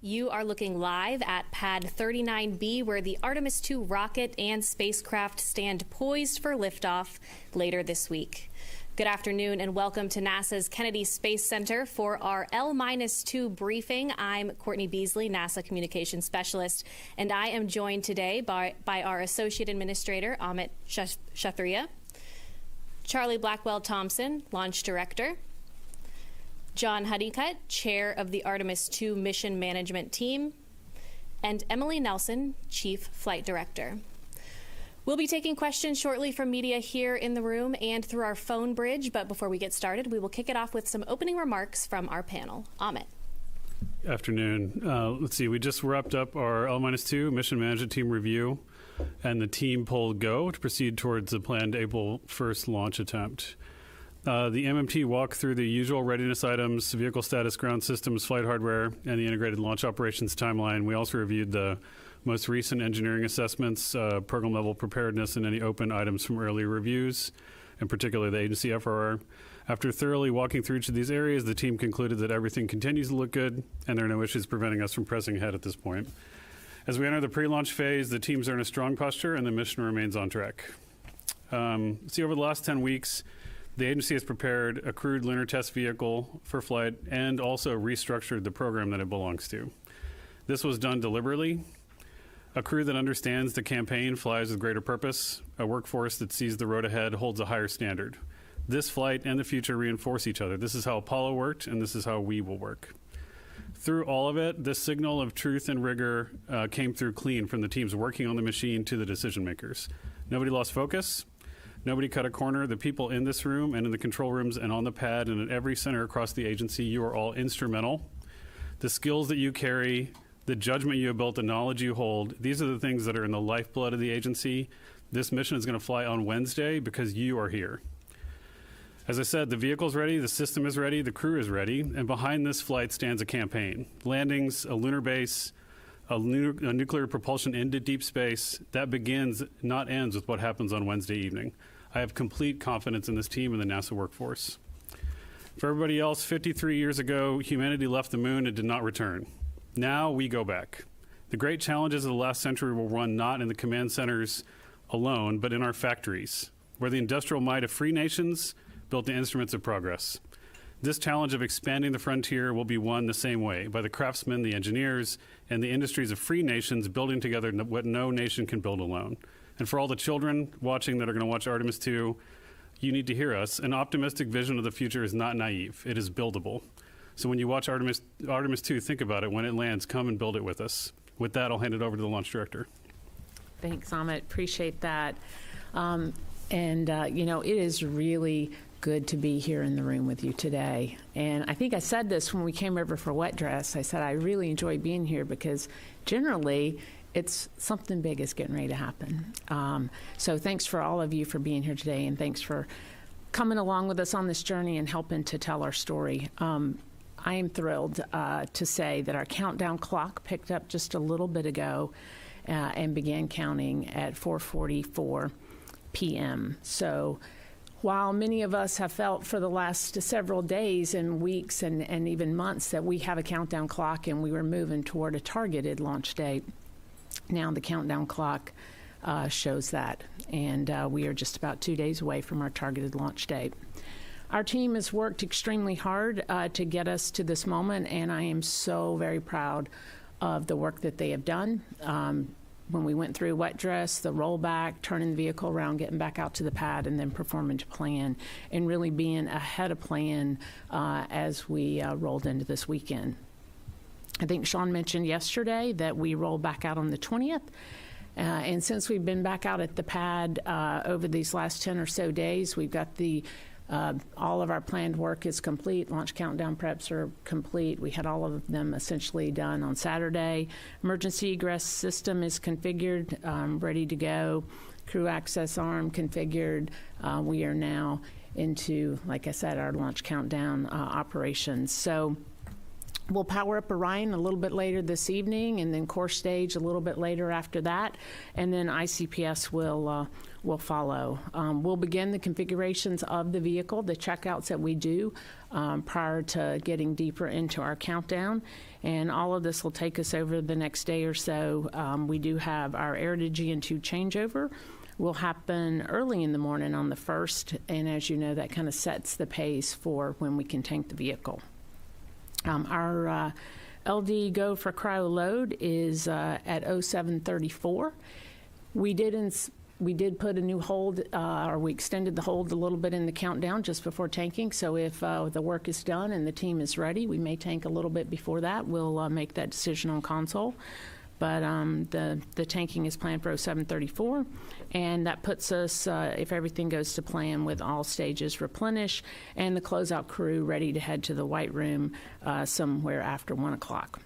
You are looking live at Pad 39B, where the Artemis II rocket and spacecraft stand poised for liftoff later this week. Good afternoon and welcome to NASA's Kennedy Space Center for our L-2 briefing. I'm Courtney Beasley, NASA Communications Specialist, and I am joined today by our Associate Administrator, Amit Kshatriya, Charlie Blackwell-Thompson, Launch Director, John Honeycutt, Chair of the Artemis II Mission Management Team, and Emily Nelson, Chief Flight Director. We'll be taking questions shortly from media here in the room and through our phone bridge, but before we get started, we will kick it off with some opening remarks from our panel. Amit. Afternoon. Let's see, we just wrapped up our L-2 Mission Management Team review, and the team pulled go to proceed towards the planned April 1st launch attempt. The MMT walked through the usual readiness items, vehicle status, ground systems, flight hardware, and the integrated launch operations timeline. We also reviewed the most recent engineering assessments, program level preparedness, and any open items from earlier reviews, in particular the agency FRR. After thoroughly walking through each of these areas, the team concluded that everything continues to look good, and there are no issues preventing us from pressing ahead at this point. As we enter the pre-launch phase, the teams are in a strong posture, and the mission remains on track. Over the last 10 weeks, the agency has prepared a crewed lunar test vehicle for flight and also restructured the program that it belongs to. This was done deliberately. A crew that understands the campaign flies with greater purpose. A workforce that sees the road ahead holds a higher standard. This flight and the future reinforce each other. This is how Apollo worked, and this is how we will work. Through all of it, this signal of truth and rigor came through clean from the teams working on the machine to the decision makers. Nobody lost focus. Nobody cut a corner. The people in this room and in the control rooms and on the pad and at every center across the agency, you are all instrumental. The skills that you carry, the judgment you have built, the knowledge you hold, these are the things that are in the lifeblood of the agency. This mission is going to fly on Wednesday because you are here. As I said, the vehicle's ready, the system is ready, the crew is ready, and behind this flight stands a campaign. Landings, a lunar base, a nuclear propulsion into deep space, that begins, not ends, with what happens on Wednesday evening. I have complete confidence in this team and the NASA workforce. For everybody else, 53 years ago, humanity left the moon and did not return. Now we go back. The great challenges of the last century will run not in the command centers alone, but in our factories, where the industrial might of free nations built the instruments of progress. This challenge of expanding the frontier will be won the same way, by the craftsmen, the engineers, and the industries of free nations building together what no nation can build alone. And for all the children watching that are going to watch Artemis II, you need to hear us. An optimistic vision of the future is not naive. It is buildable. So when you watch Artemis II, think about it. When it lands, come and build it with us. With that, I'll hand it over to the launch director. Thanks, Amit. Appreciate that. It is really good to be here in the room with you today. And I think I said this when we came over for wet dress. I said I really enjoy being here because generally it's something big is getting ready to happen. So thanks for all of you for being here today, and thanks for coming along with us on this journey and helping to tell our story. I am thrilled to say that our countdown clock picked up just a little bit ago and began counting at 4:44 p.m. So while many of us have felt for the last several days and weeks and even months that we have a countdown clock and we were moving toward a targeted launch date, now the countdown clock shows that, and we are just about 2 days away from our targeted launch date. Our team has worked extremely hard to get us to this moment, and I am so very proud of the work that they have done. When we went through wet dress, the rollback, turning the vehicle around, getting back out to the pad, and then performing to plan, and really being ahead of plan as we rolled into this weekend. I think Sean mentioned yesterday that we rolled back out on the 20th. And since we've been back out at the pad over these last 10 or so days, we've got all of our planned work is complete. Launch countdown preps are complete. We had all of them essentially done on Saturday. Emergency egress system is configured, ready to go. Crew access arm configured. We are now into, like I said, our launch countdown operations. So we'll power up Orion a little bit later this evening, and then core stage a little bit later after that, and then ICPS will will follow. We'll begin the configurations of the vehicle, the checkouts that we do prior to getting deeper into our countdown. And all of this will take us over the next day or so. We do have our air to GN2 changeover will happen early in the morning on the 1st, and as you know, that kind of sets the pace for when we can tank the vehicle. Our LD go for cryo load is at 0734. We did put a new hold, or we extended the hold a little bit in the countdown just before tanking. So if the work is done and the team is ready, we may tank a little bit before that. We'll make that decision on console. But the tanking is planned for 0734, and that puts us, if everything goes to plan, with all stages replenished and the closeout crew ready to head to the White Room somewhere after 1 o'clock.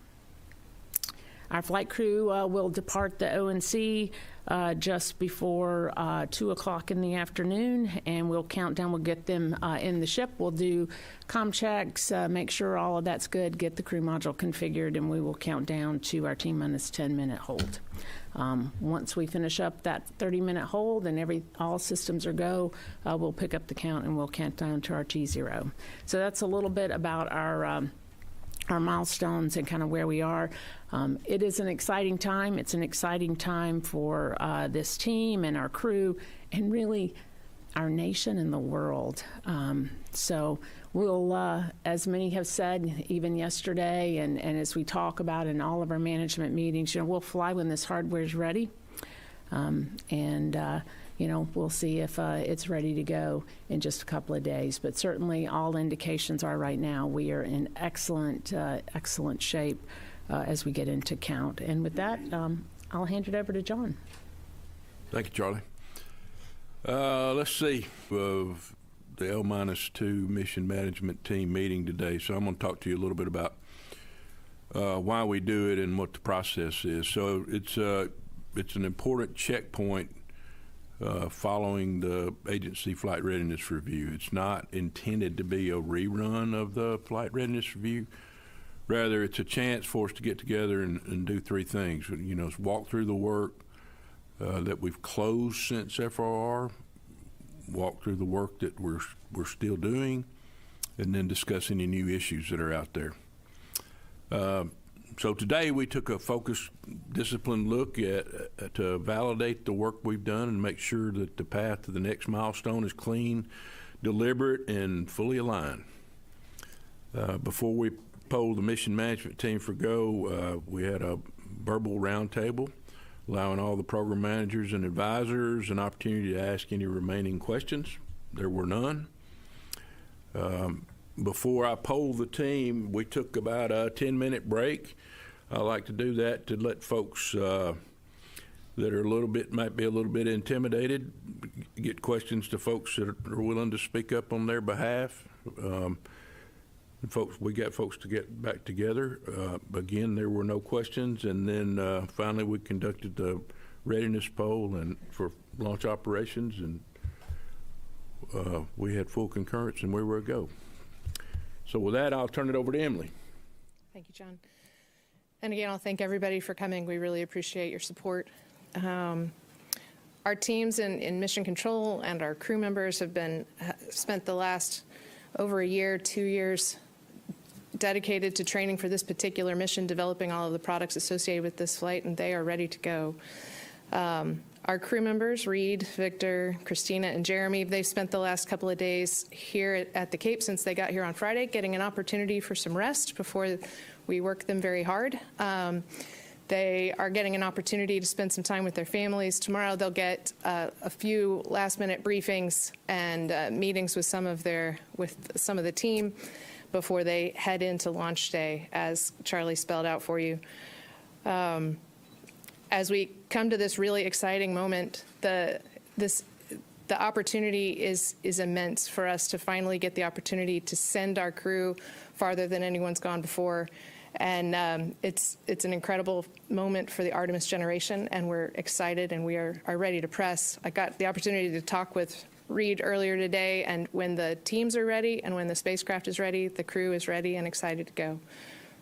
Our flight crew will depart the ONC just before 2 o'clock in the afternoon, and we'll count down. We'll get them in the ship. We'll do comm checks, make sure all of that's good, get the crew module configured, and we will count down to our T-minus 10-minute hold. Once we finish up that 30-minute hold and all systems are go, we'll pick up the count and we'll count down to our T0. So that's a little bit about our milestones and kind of where we are. It is an exciting time. It's an exciting time for this team and our crew and really our nation and the world. So we'll, as many have said, even yesterday and as we talk about in all of our management meetings, we'll fly when this hardware is ready. We'll see if it's ready to go in just a couple of days. But certainly all indications are right now we are in excellent shape as we get into count. And with that, I'll hand it over to John. Thank you, Charlie. Let's see. Of the L-2 mission management team meeting today. So I'm going to talk to you a little bit about why we do it and what the process is. So it's an important checkpoint following the agency flight readiness review. It's not intended to be a rerun of the flight readiness review. Rather, it's a chance for us to get together and do three things. It's walk through the work that we've closed since FRR, walk through the work that we're still doing, and then discuss any new issues that are out there. So today we took a focused, disciplined look at to validate the work we've done and make sure that the path to the next milestone is clean, deliberate, and fully aligned. Before we polled the mission management team for go, we had a verbal roundtable allowing all the program managers and advisors an opportunity to ask any remaining questions. There were none. Before I polled the team, we took about a 10-minute break. I like to do that to let folks that are might be a little bit intimidated, get questions to folks that are willing to speak up on their behalf. We got folks to get back together. Again, there were no questions, and then finally we conducted the readiness poll and for launch operations, and we had full concurrence, and we were a go. So with that, I'll turn it over to Emily. Thank you, John. And again, I'll thank everybody for coming. We really appreciate your support. Our teams in Mission Control and our crew members have spent the last over a year, 2 years, dedicated to training for this particular mission, developing all of the products associated with this flight, and they are ready to go. Our crew members, Reed, Victor, Christina, and Jeremy, they've spent the last couple of days here at the Cape since they got here on Friday, getting an opportunity for some rest before we work them very hard. They are getting an opportunity to spend some time with their families. Tomorrow they'll get a few last-minute briefings and meetings with some of the team before they head into launch day, as Charlie spelled out for you. As we come to this really exciting moment, the opportunity is immense for us to finally get the opportunity to send our crew farther than anyone's gone before. And it's an incredible moment for the Artemis generation, and we're excited and we are ready to press. I got the opportunity to talk with Reed earlier today, and when the teams are ready and when the spacecraft is ready, the crew is ready and excited to go.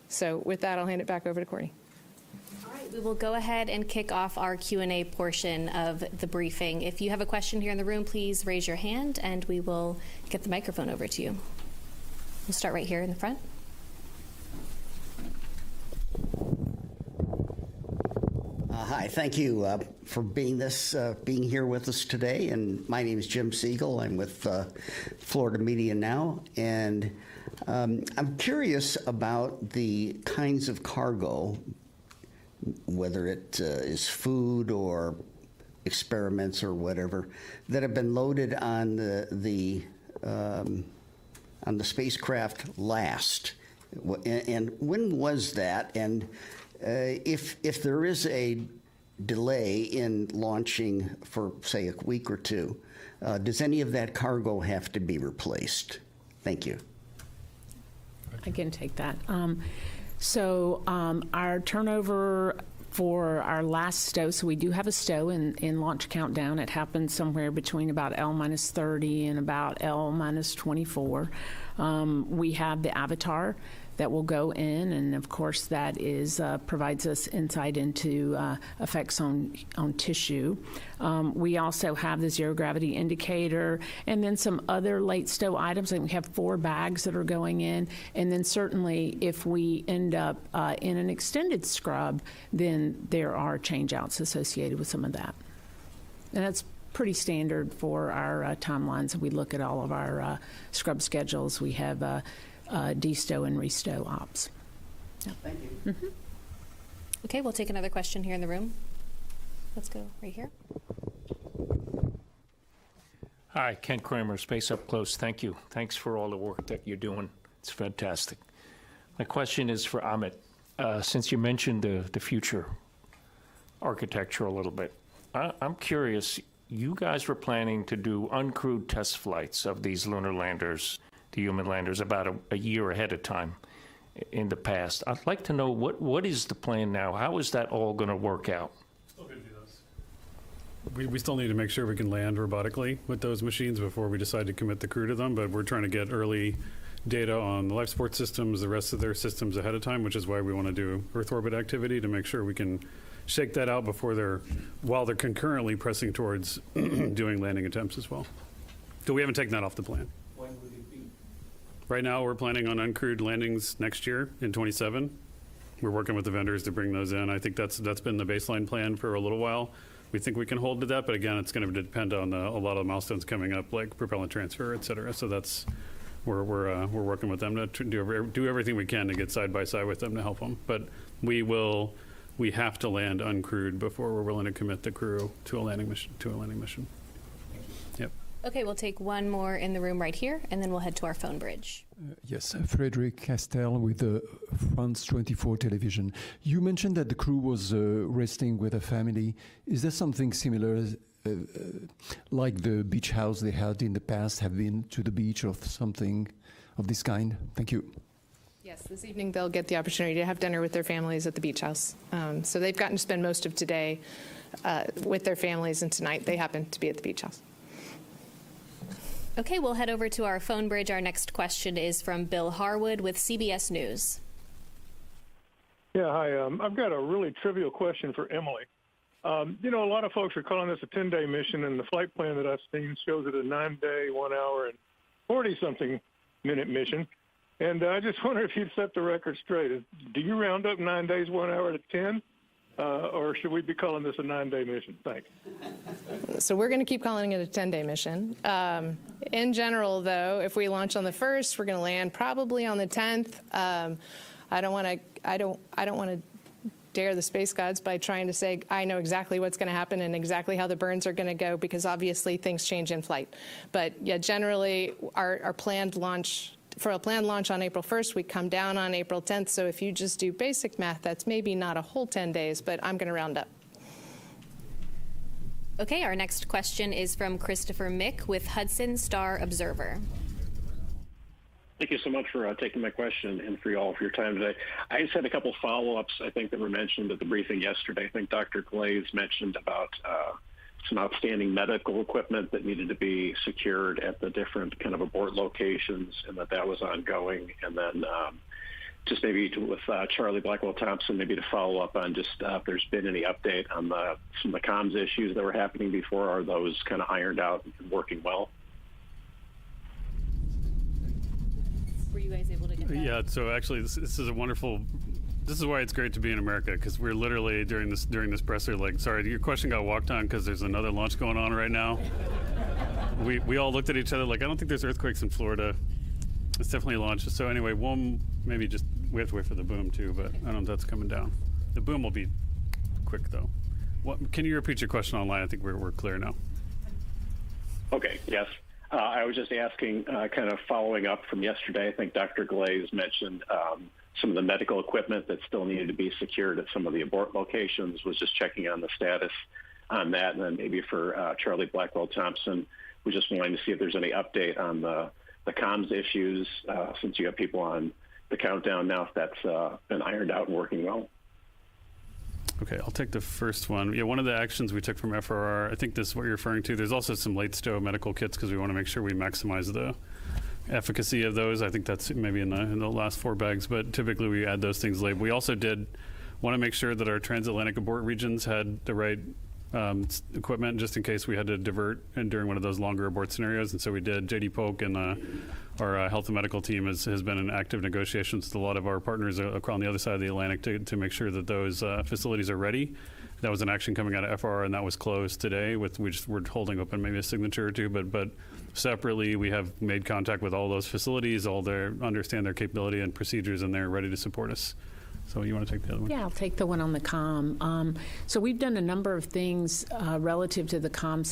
So with that, I'll hand it back over to Courtney. All right, we will go ahead and kick off our Q&A portion of the briefing. If you have a question here in the room, please raise your hand and we will get the microphone over to you. We'll start right here in the front. Hi, thank you for being here with us today. And my name is Jim Siegel. I'm with Florida Media Now, and I'm curious about the kinds of cargo, whether it is food or experiments or whatever, that have been loaded on the spacecraft last. And when was that? And if there is a delay in launching for, say, a week or two, does any of that cargo have to be replaced? Thank you. I can take that. Our turnover for our last stow, so we do have a stow in launch countdown. It happens somewhere between about L-30 and about L-24. We have the Avatar that will go in, and of course that is provides us insight into effects on tissue. We also have the zero gravity indicator, and then some other late stow items. Like we have 4 bags that are going in, and then certainly if we end up in an extended scrub, then there are changeouts associated with some of that, and that's pretty standard for our timelines. We look at all of our scrub schedules. We have destow and restow ops. Yeah. Thank you. Mm-hmm. Okay, we'll take another question here in the room. Let's go right here. Hi, Ken Kramer, Space Up Close. Thank you. Thanks for all the work that you're doing. It's fantastic. My question is for Amit. Since you mentioned the future architecture a little bit, I'm curious, you guys were planning to do uncrewed test flights of these lunar landers, the human landers, about a year ahead of time in the past. I'd like to know what is the plan now? How is that all going to work out? Still going to do those. We still need to make sure we can land robotically with those machines before we decide to commit the crew to them, but we're trying to get early data on the life support systems, the rest of their systems ahead of time, which is why we want to do Earth orbit activity to make sure we can shake that out while they're concurrently pressing towards doing landing attempts as well. So we haven't taken that off the plan. When would it be? Right now, we're planning on uncrewed landings next year in 27. We're working with the vendors to bring those in. I think that's been the baseline plan for a little while. We think we can hold to that, but again, it's going to depend on a lot of the milestones coming up, like propellant transfer, et cetera. So we're working with them to do everything we can to get side by side with them to help them. But we have to land uncrewed before we're willing to commit the crew to a landing mission. Yep. Okay, we'll take one more in the room right here, and then we'll head to our phone bridge. Yes, Frederic Castel with France 24 Television. You mentioned that the crew was resting with a family. Is there something similar, like the beach house they had in the past, have been to the beach or something of this kind? Thank you. Yes, this evening they'll get the opportunity to have dinner with their families at the beach house. So they've gotten to spend most of today with their families, and tonight they happen to be at the beach house. Okay, we'll head over to our phone bridge. Our next question is from Bill Harwood with CBS News. Yeah, hi. I've got a really trivial question for Emily. A lot of folks are calling this a 10-day mission, and the flight plan that I've seen shows it a 9-day, 1 hour, and 40-something minute mission. And I just wonder if you'd set the record straight. Do you round up 9 days, 1 hour to 10? Or should we be calling this a 9-day mission? Thanks. So we're going to keep calling it a 10-day mission. In general, though, if we launch on the 1st, we're going to land probably on the 10th. I don't want to dare the space gods by trying to say I know exactly what's going to happen and exactly how the burns are going to go, because obviously things change in flight. But yeah, generally our planned launch. For a planned launch on April 1st, we come down on April 10th. So if you just do basic math, that's maybe not a whole 10 days, but I'm going to round up. Okay, our next question is from Christopher Mick with Hudson Star Observer. Thank you so much for taking my question and for all for your time today. I just had a couple follow-ups, I think, that were mentioned at the briefing yesterday. I think Dr. Glaze mentioned about some outstanding medical equipment that needed to be secured at the different kind of abort locations, and that was ongoing. And then just maybe with Charlie Blackwell Thompson, maybe to follow up on just if there's been any update on some of the comms issues that were happening before. Are those kind of ironed out and working well? Were you guys able to get that? Yeah, so actually this is a wonderful, this is why it's great to be in America, because we're literally during this presser, like, sorry, your question got walked on because there's another launch going on right now. We all looked at each other like, I don't think there's earthquakes in Florida. It's definitely a launch. So anyway, we have to wait for the boom too, but I don't know if that's coming down. The boom will be quick though. Can you repeat your question online? I think we're clear now. Okay, yes. I was just asking, kind of following up from yesterday, I think Dr. Glaze mentioned some of the medical equipment that still needed to be secured at some of the abort locations, was just checking on the status on that. And then maybe for Charlie Blackwell Thompson, we just wanted to see if there's any update on the comms issues, since you have people on the countdown now, if that's been ironed out and working well. Okay, I'll take the first one. Yeah, one of the actions we took from FRR, I think this is what you're referring to. There's also some late stow medical kits because we want to make sure we maximize the efficacy of those. I think that's maybe in the last 4 bags, but typically we add those things late. We also did want to make sure that our transatlantic abort regions had the right equipment just in case we had to divert during one of those longer abort scenarios. And so we did. JD Polk and our health and medical team has been in active negotiations with a lot of our partners across the other side of the Atlantic to make sure that those facilities are ready. That was an action coming out of FR, and that was closed today. We're holding open maybe a signature or two, but separately we have made contact with all those facilities, understand their capability and procedures, and they're ready to support us. So you want to take the other one? Yeah, I'll take the one on the comm. So we've done a number of things relative to the comm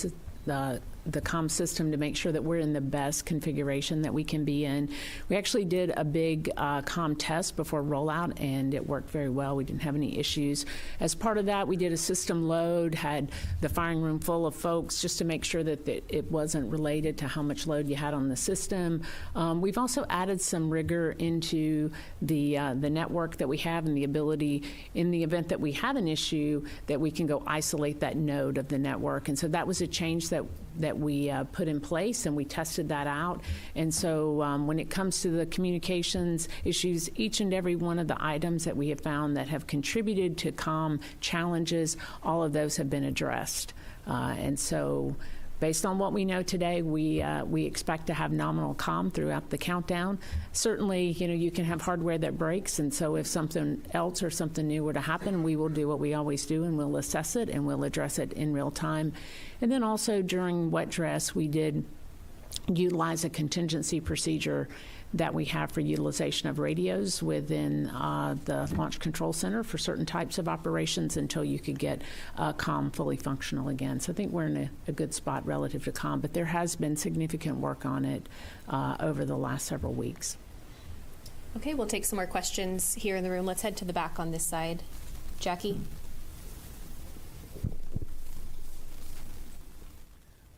system to make sure that we're in the best configuration that we can be in. We actually did a big comm test before rollout, and it worked very well. We didn't have any issues. As part of that, we did a system load, had the firing room full of folks just to make sure that it wasn't related to how much load you had on the system. We've also added some rigor into the network that we have and the ability, in the event that we have an issue, that we can go isolate that node of the network. And so that was a change that we put in place, and we tested that out. And so when it comes to the communications issues, each and every one of the items that we have found that have contributed to comm challenges, all of those have been addressed. And so based on what we know today, we expect to have nominal comm throughout the countdown. Certainly, you can have hardware that breaks, and so if something else or something new were to happen, we will do what we always do, and we'll assess it, and we'll address it in real time. And then also during wet dress, we did utilize a contingency procedure that we have for utilization of radios within the Launch Control Center for certain types of operations until you could get comm fully functional again. So I think we're in a good spot relative to comm, but there has been significant work on it over the last several weeks. Okay, we'll take some more questions here in the room. Let's head to the back on this side. Jackie?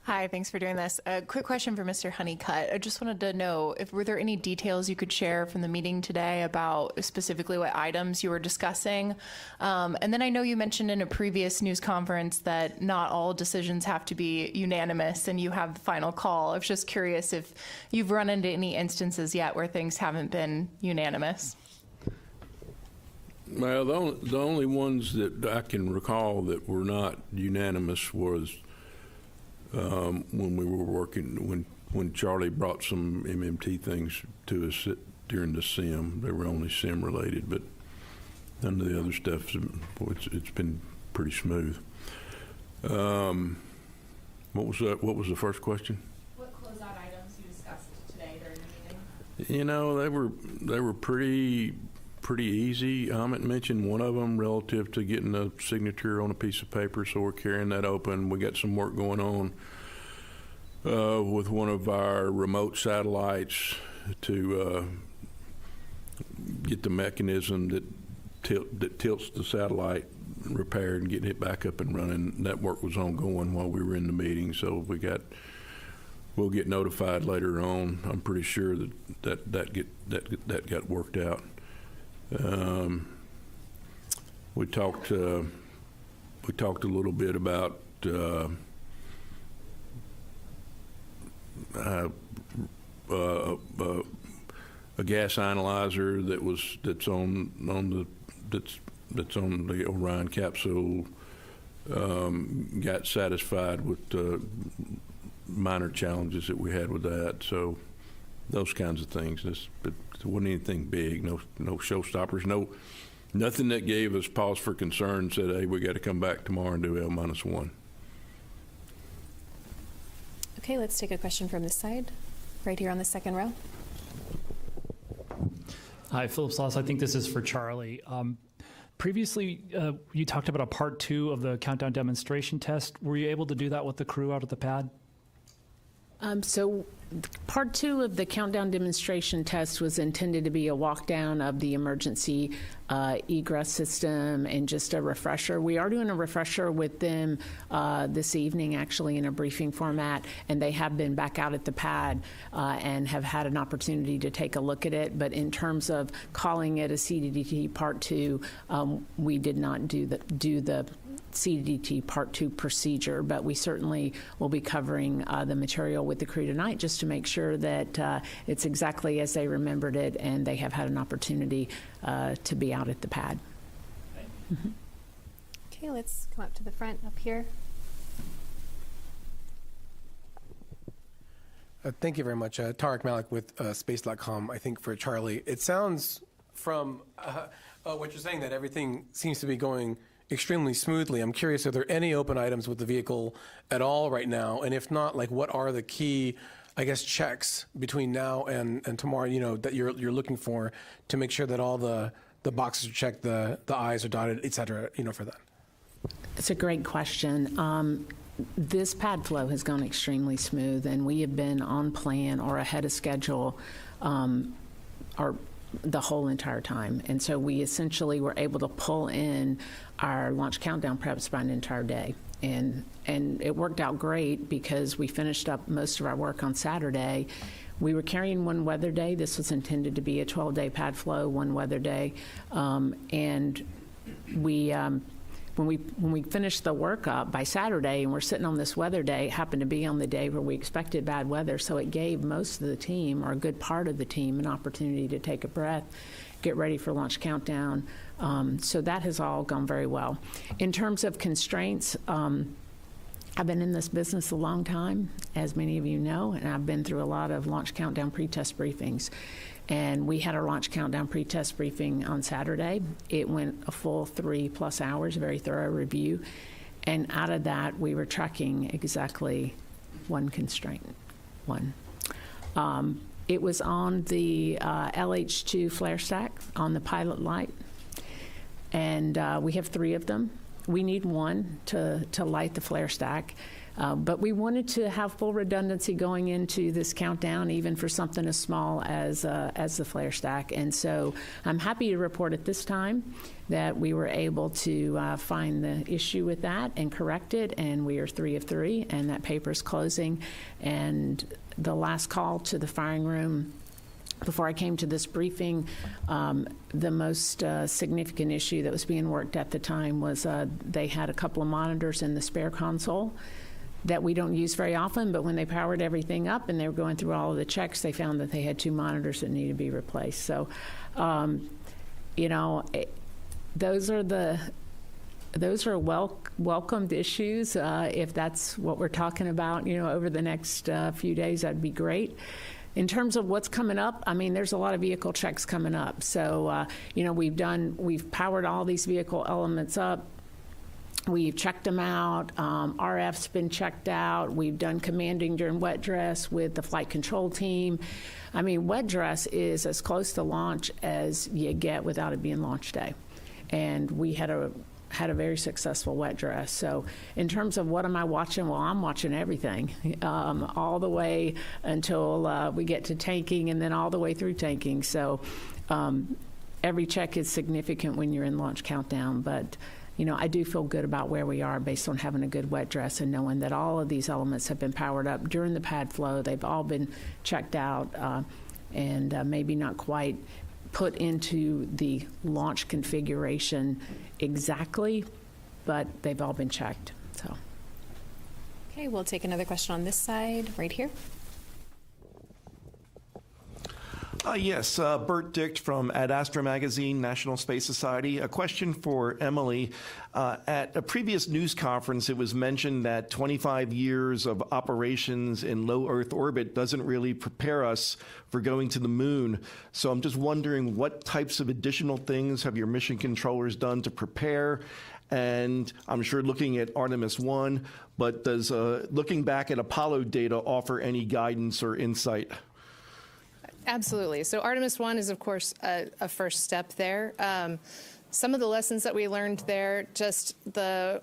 Hi, thanks for doing this. A quick question for Mr. Honeycutt. I just wanted to know were there any details you could share from the meeting today about specifically what items you were discussing? And then I know you mentioned in a previous news conference that not all decisions have to be unanimous and you have the final call. I was just curious if you've run into any instances yet where things haven't been unanimous. Well, the only ones that I can recall that were not unanimous was when we were working, when Charlie brought some MMT things to us during the sim. They were only sim related, but none of the other stuff, it's been pretty smooth. What was the first question? What closeout items you discussed today during the meeting? They were pretty easy. Amit mentioned one of them relative to getting a signature on a piece of paper, so we're carrying that open. We got some work going on with one of our remote satellites to get the mechanism that tilts the satellite repaired and getting it back up and running. That work was ongoing while we were in the meeting, so we'll get notified later on. I'm pretty sure that got worked out. We talked a little bit about a gas analyzer that's on the Orion capsule got satisfied with the minor challenges that we had with that. So those kinds of things. But it wasn't anything big. No showstoppers. Nothing that gave us pause for concern. Said, hey, we got to come back tomorrow and do L-1. Okay, let's take a question from this side, right here on the second row. Hi, Philip Sloss. I think this is for Charlie. Previously, you talked about a part 2 of the countdown demonstration test. Were you able to do that with the crew out at the pad? So part 2 of the countdown demonstration test was intended to be a walk down of the emergency egress system and just a refresher. We are doing a refresher with them this evening, actually, in a briefing format, and they have been back out at the pad and have had an opportunity to take a look at it. But in terms of calling it a CDT part 2, we did not do the CDT Part 2 procedure, but we certainly will be covering the material with the crew tonight just to make sure that it's exactly as they remembered it and they have had an opportunity to be out at the pad. Mm-hmm. Okay, let's come up to the front up here. Thank you very much. Tarek Malik with Space.com. I think for Charlie, it sounds from what you're saying that everything seems to be going extremely smoothly. I'm curious, are there any open items with the vehicle at all right now? And if not, like, what are the key, I guess, checks between now and tomorrow, that you're looking for to make sure that all the boxes are checked, the I's are dotted, et cetera, for that? It's a great question. This pad flow has gone extremely smooth, and we have been on plan or ahead of schedule the whole entire time. And so we essentially were able to pull in our launch countdown preps by an entire day. And it worked out great because we finished up most of our work on Saturday. We were carrying one weather day. This was intended to be a 12-day pad flow, one weather day. And we when we finished the work up by Saturday and we're sitting on this weather day, it happened to be on the day where we expected bad weather, so it gave most of the team, or a good part of the team, an opportunity to take a breath, get ready for launch countdown. So that has all gone very well. In terms of constraints, I've been in this business a long time, as many of you know, and I've been through a lot of launch countdown pre-test briefings. And we had our launch countdown pre-test briefing on Saturday. It went a full 3+ hours, very thorough review. And out of that, we were tracking exactly one constraint, one. It was on the LH2 flare stack on the pilot light. And we have 3 of them. We need one to light the flare stack. But we wanted to have full redundancy going into this countdown, even for something as small as the flare stack. And so I'm happy to report at this time that we were able to find the issue with that and correct it, and we are 3 of 3, and that paper is closing. And the last call to the firing room before I came to this briefing, the most significant issue that was being worked at the time was they had a couple of monitors in the spare console that we don't use very often, but when they powered everything up and they were going through all of the checks, they found that they had 2 monitors that needed to be replaced. So, those are welcomed issues. If that's what we're talking about, over the next few days, that'd be great. In terms of what's coming up, I mean, there's a lot of vehicle checks coming up. So, we've powered all these vehicle elements up. We've checked them out. RF's been checked out. We've done commanding during wet dress with the flight control team. I mean, wet dress is as close to launch as you get without it being launch day. And we had a very successful wet dress. So in terms of what am I watching, well, I'm watching everything, all the way until we get to tanking and then all the way through tanking. So every check is significant when you're in launch countdown, but I do feel good about where we are based on having a good wet dress and knowing that all of these elements have been powered up during the pad flow. They've all been checked out and maybe not quite put into the launch configuration exactly, but they've all been checked. So. Okay, we'll take another question on this side, right here. Yes, Bert Dicht from Ad Astra Magazine, National Space Society. A question for Emily. At a previous news conference, it was mentioned that 25 years of operations in low Earth orbit doesn't really prepare us for going to the moon. So I'm just wondering, what types of additional things have your mission controllers done to prepare? And I'm sure looking at Artemis I, but does looking back at Apollo data offer any guidance or insight? Absolutely. So Artemis I is, of course, a first step there. Some of the lessons that we learned there, just the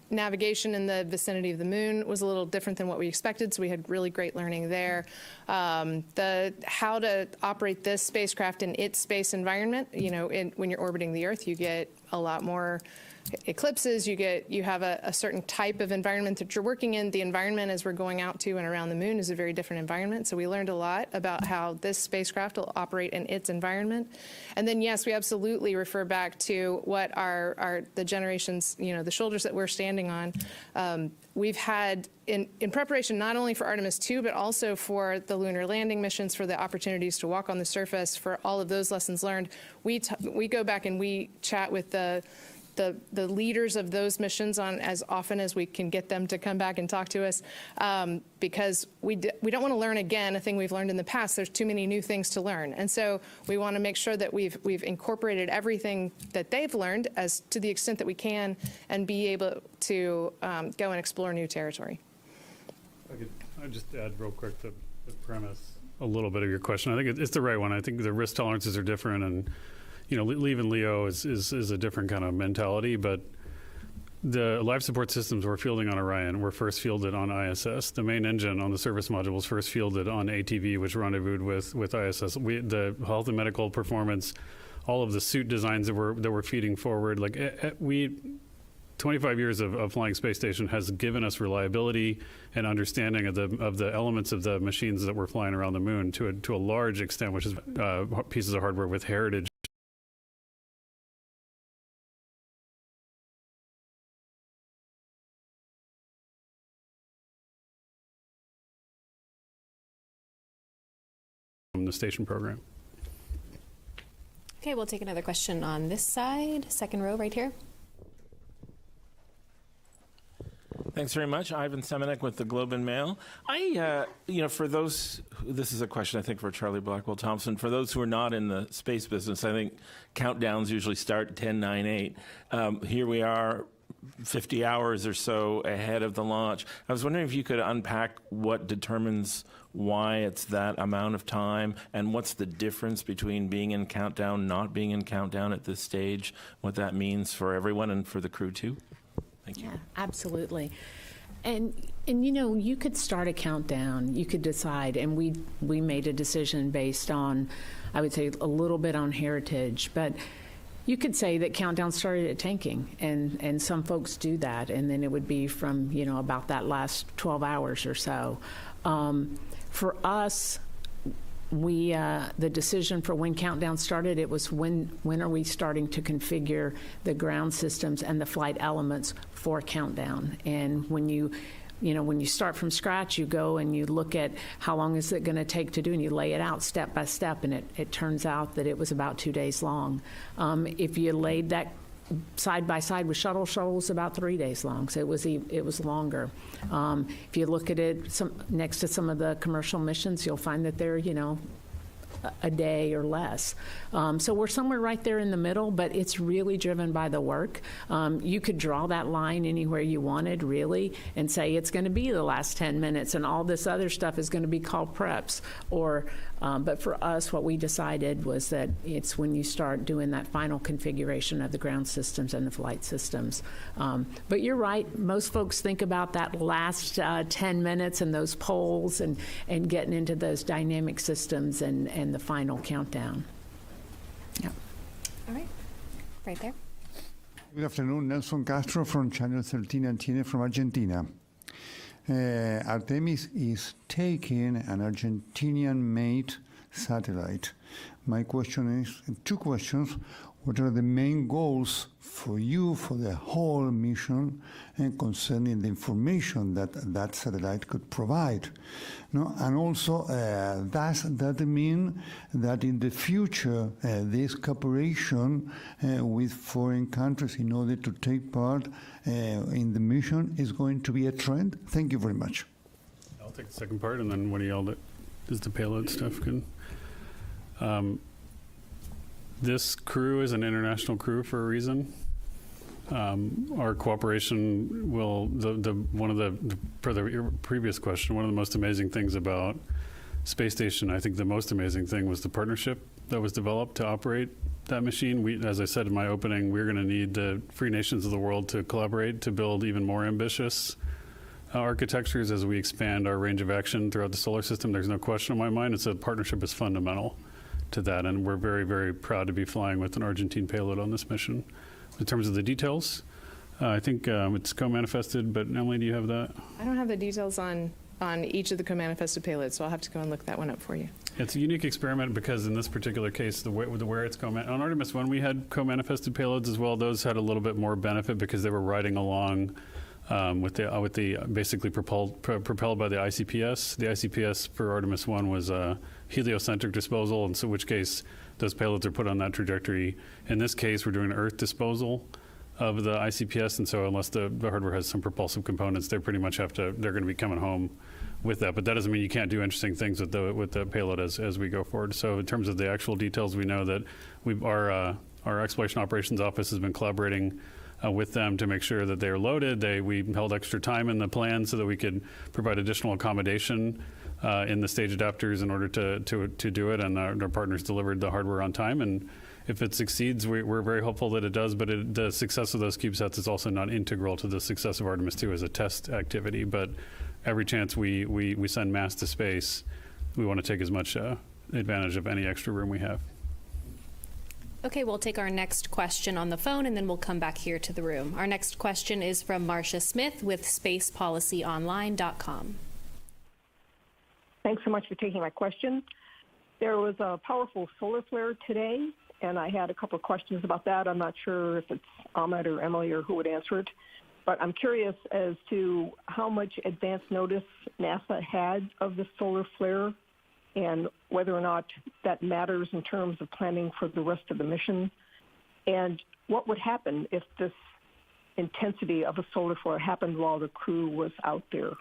navigation in the vicinity of the moon was a little different than what we expected, so we had really great learning there. How to operate this spacecraft in its space environment. You know, when you're orbiting the Earth, you get a lot more eclipses, you have a certain type of environment that you're working in. The environment as we're going out to and around the moon is a very different environment. So we learned a lot about how this spacecraft will operate in its environment. And then, yes, we absolutely refer back to what the generations, you know, the shoulders that we're standing on. We've had, in preparation not only for Artemis II, but also for the lunar landing missions, for the opportunities to walk on the surface, for all of those lessons learned, we go back and we chat with the leaders of those missions on as often as we can get them to come back and talk to us, because we don't want to learn again a thing we've learned in the past. There's too many new things to learn, and so we want to make sure that we've incorporated everything that they've learned as to the extent that we can, and be able to go and explore new territory. I'd just add real quick the premise a little bit of your question. I think it's the right one. I think the risk tolerances are different, and you know, leaving LEO is a different kind of mentality, but the life support systems we're fielding on Orion were first fielded on ISS. The main engine on the service module was first fielded on ATV, which rendezvoused with ISS. The health and medical performance, all of the suit designs that we're feeding forward, 25 years of flying space station has given us reliability and understanding of the elements of the machines that we're flying around the moon to a large extent, which is pieces of hardware with heritage. From the station program. Okay, we'll take another question on this side, second row right here. Thanks very much. Ivan Semenek with the Globe and Mail. For those, this is a question I think for Charlie Blackwell Thompson. For those who are not in the space business, I think countdowns usually start 10, 9, 8. Here we are 50 hours or so ahead of the launch. I was wondering if you could unpack what determines why it's that amount of time, and what's the difference between being in countdown, not being in countdown at this stage, what that means for everyone and for the crew too. Thank you. Yeah, absolutely. And you know, you could start a countdown, you could decide, and we made a decision based on, I would say, a little bit on heritage, but you could say that countdown started at tanking, and some folks do that, and then it would be from, you know, about that last 12 hours or so. For us, the decision for when countdown started, it was when are we starting to configure the ground systems and the flight elements for countdown. And when you start from scratch, you go and you look at how long is it going to take to do, and you lay it out step by step, and it turns out that it was about 2 days long. If you laid that side by side with shuttle was about 3 days long, so it was longer. If you look at it next to some of the commercial missions, you'll find that they're, you know, a day or less. So we're somewhere right there in the middle, but it's really driven by the work. You could draw that line anywhere you wanted, really, and say it's going to be the last 10 minutes, and all this other stuff is going to be called preps. But for us, what we decided was that it's when you start doing that final configuration of the ground systems and the flight systems. But you're right, most folks think about that last 10 minutes and those polls and getting into those dynamic systems and the final countdown. Yeah. All right, right there. Good afternoon, Nelson Castro from Channel 13 and TN from Argentina. Artemis is taking an Argentinian-made satellite. My question is two questions. What are the main goals for you for the whole mission and concerning the information that that satellite could provide? No? And also, does that mean that in the future this cooperation with foreign countries in order to take part in the mission is going to be a trend? Thank you very much. I'll take the second part, and then one of y'all that does the payload stuff can. This crew is an international crew for a reason. Our cooperation will, for the previous question, one of the most amazing things about Space Station, I think the most amazing thing was the partnership that was developed to operate that machine. As I said in my opening, we're going to need the free nations of the world to collaborate to build even more ambitious architectures as we expand our range of action throughout the solar system. There's no question in my mind. It's a partnership is fundamental to that, and we're very, very proud to be flying with an Argentine payload on this mission. In terms of the details, I think it's co-manifested, but Emily, do you have that? I don't have the details on each of the co-manifested payloads, so I'll have to go and look that one up for you. It's a unique experiment because in this particular case, where it's on Artemis 1, we had co-manifested payloads as well. Those had a little bit more benefit because they were riding along with the basically propelled by the ICPS. The ICPS for Artemis 1 was a heliocentric disposal, and so in which case those payloads are put on that trajectory. In this case, we're doing an Earth disposal of the ICPS, and so unless the hardware has some propulsive components, they pretty much they're going to be coming home with that. But that doesn't mean you can't do interesting things with the payload as we go forward. So in terms of the actual details, we know that our Exploration Operations Office has been collaborating with them to make sure that they are loaded. We held extra time in the plan so that we could provide additional accommodation in the stage adapters in order to do it, and our partners delivered the hardware on time. And if it succeeds, we're very hopeful that it does, but the success of those CubeSats is also not integral to the success of Artemis II as a test activity. But every chance we send mass to space, we want to take as much advantage of any extra room we have. Okay, we'll take our next question on the phone, and then we'll come back here to the room. Our next question is from Marcia Smith with spacepolicyonline.com. Thanks so much for taking my question. There was a powerful solar flare today, and I had a couple of questions about that. I'm not sure if it's Ahmed or Emily or who would answer it, but I'm curious as to how much advance notice NASA had of the solar flare and whether or not that matters in terms of planning for the rest of the mission, and what would happen if this intensity of a solar flare happened while the crew was out there.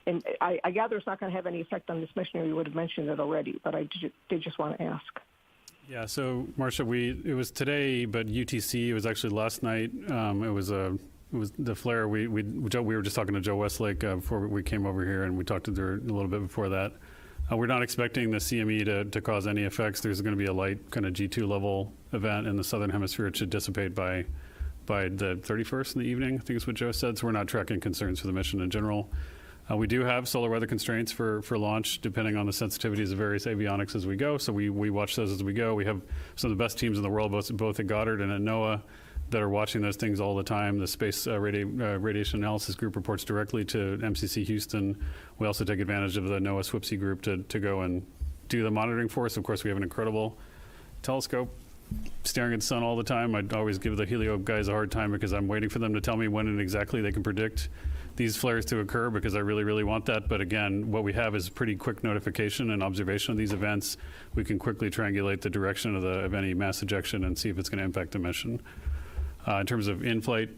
And I gather it's not going to have any effect on this mission, or you would have mentioned it already, but I did just want to ask. Yeah, so Marcia, it was today, but UTC, it was actually last night. It was the flare. We were just talking to Joe Westlake before we came over here, and we talked to her a little bit before that. We're not expecting the CME to cause any effects. There's going to be a light kind of G2 level event in the southern hemisphere. It should dissipate by the 31st in the evening, I think is what Joe said. So we're not tracking concerns for the mission in general. We do have solar weather constraints for launch, depending on the sensitivities of various avionics as we go. So we watch those as we go. We have some of the best teams in the world, both at Goddard and at NOAA, that are watching those things all the time. The Space Radiation Analysis Group reports directly to MCC Houston. We also take advantage of the NOAA SWPC group to go and do the monitoring for us. Of course, we have an incredible telescope staring at the sun all the time. I'd always give the Helio guys a hard time because I'm waiting for them to tell me when and exactly they can predict these flares to occur, because I really, really want that. But again, what we have is pretty quick notification and observation of these events. We can quickly triangulate the direction of any mass ejection and see if it's going to impact the mission. In terms of in-flight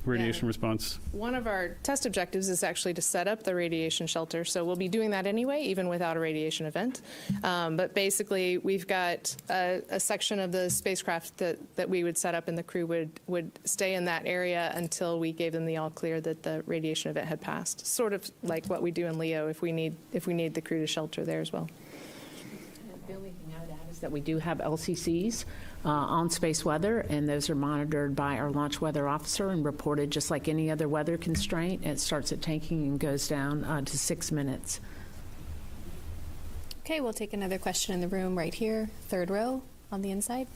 radiation response? One of our test objectives is actually to set up the radiation shelter, so we'll be doing that anyway, even without a radiation event. But basically, we've got a section of the spacecraft that we would set up, and the crew would stay in that area until we gave them the all clear that the radiation event had passed. Sort of like what we do in LEO if we need the crew to shelter there as well. The only thing I would add is that we do have LCCs on space weather, and those are monitored by our launch weather officer and reported just like any other weather constraint. It starts at tanking and goes down to 6 minutes. Okay, we'll take another question in the room right here, third row on the inside.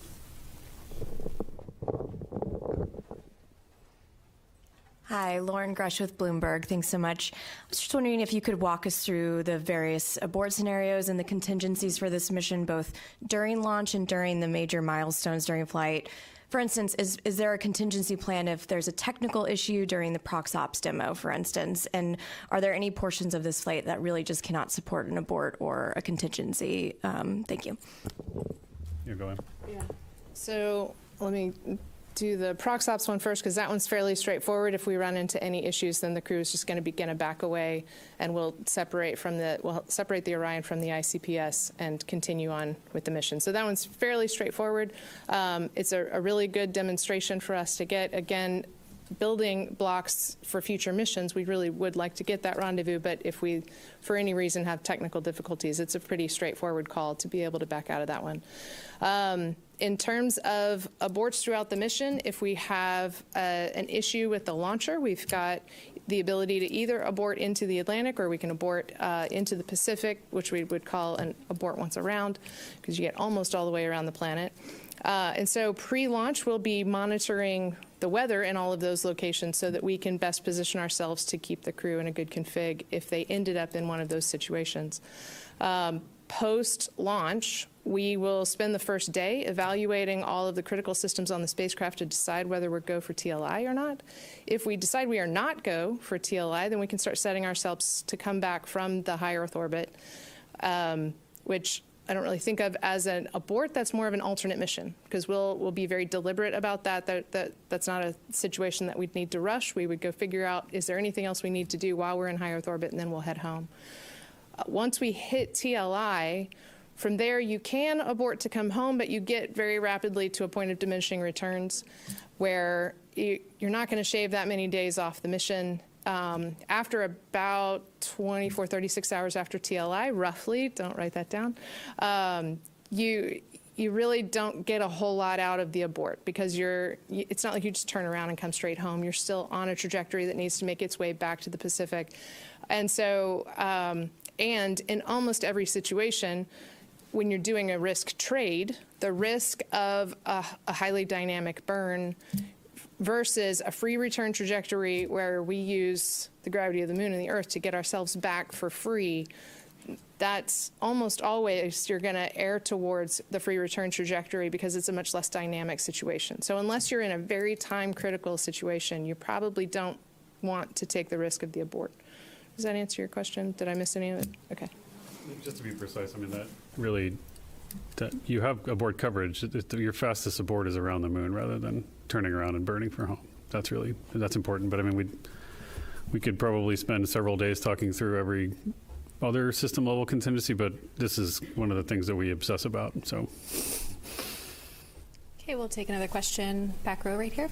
Hi, Lauren Grush with Bloomberg. Thanks so much. I was just wondering if you could walk us through the various abort scenarios and the contingencies for this mission, both during launch and during the major milestones during flight. For instance, is there a contingency plan if there's a technical issue during the ProxOps demo, for instance? And are there any portions of this flight that really just cannot support an abort or a contingency? Thank you. You're going. Yeah. So let me do the ProxOps one first, because that one's fairly straightforward. If we run into any issues, then the crew is just going to back away, and we'll separate the Orion from the ICPS and continue on with the mission. So that one's fairly straightforward. It's a really good demonstration for us to get. Again, building blocks for future missions, we really would like to get that rendezvous, but if we, for any reason, have technical difficulties, it's a pretty straightforward call to be able to back out of that one. In terms of aborts throughout the mission, if we have an issue with the launcher, we've got the ability to either abort into the Atlantic or we can abort into the Pacific, which we would call an abort once around, because you get almost all the way around the planet. And so pre-launch, we'll be monitoring the weather in all of those locations so that we can best position ourselves to keep the crew in a good config if they ended up in one of those situations. Post-launch, we will spend the first day evaluating all of the critical systems on the spacecraft to decide whether we're go for TLI or not. If we decide we are not go for TLI, then we can start setting ourselves to come back from the high Earth orbit, which I don't really think of as an abort. That's more of an alternate mission, because we'll be very deliberate about that. That's not a situation that we'd need to rush. We would go figure out, is there anything else we need to do while we're in high Earth orbit, and then we'll head home. Once we hit TLI, from there you can abort to come home, but you get very rapidly to a point of diminishing returns where you're not going to shave that many days off the mission. After about 24, 36 hours after TLI, roughly, don't write that down, you really don't get a whole lot out of the abort, because it's not like you just turn around and come straight home. You're still on a trajectory that needs to make its way back to the Pacific. And so, and in almost every situation, when you're doing a risk trade, the risk of a highly dynamic burn versus a free return trajectory where we use the gravity of the moon and the Earth to get ourselves back for free, that's almost always you're going to err towards the free return trajectory, because it's a much less dynamic situation. So unless you're in a very time critical situation, you probably don't want to take the risk of the abort. Does that answer your question? Did I miss any of it? Okay. Just to be precise, I mean, that you have abort coverage. Your fastest abort is around the moon rather than turning around and burning for home. That's important. But I mean, we could probably spend several days talking through every other system level contingency, but this is one of the things that we obsess about. So. Okay, we'll take another question. Back row right here.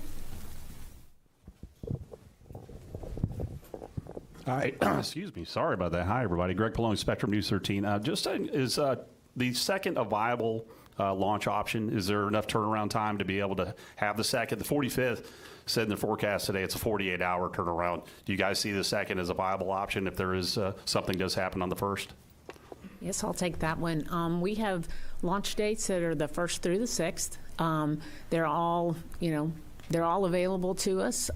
Hi, excuse me. Sorry about that. Hi, everybody. Greg Poloni, Spectrum News 13. Is the second a viable launch option? Is there enough turnaround time to be able to have the second? The 45th said in the forecast today it's a 48-hour turnaround. Do you guys see the second as a viable option if there is something does happen on the first? Yes, I'll take that one. We have launch dates that are the 1st through the 6th. They're all available to us.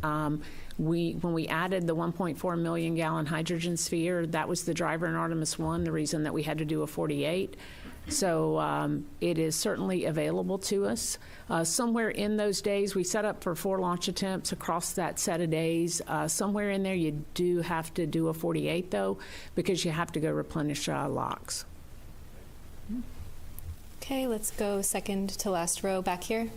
When we added the 1.4 million gallon hydrogen sphere, that was the driver in Artemis I, the reason that we had to do a 48. So it is certainly available to us. Somewhere in those days, we set up for 4 launch attempts across that set of days. Somewhere in there, you do have to do a 48, though, because you have to go replenish locks. Okay, let's go second to last row back here.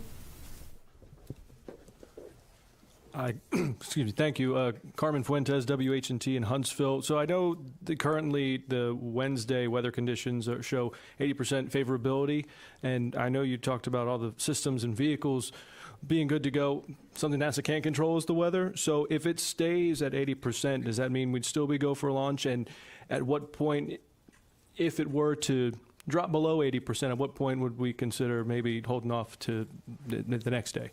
Excuse me. Thank you. Carmen Fuentes, WHNT in Huntsville. So I know that currently the Wednesday weather conditions show 80% favorability, and I know you talked about all the systems and vehicles being good to go. Something NASA can't control is the weather. So if it stays at 80%, does that mean we'd still be go for launch? And at what point, if it were to drop below 80%, at what point would we consider maybe holding off to the next day?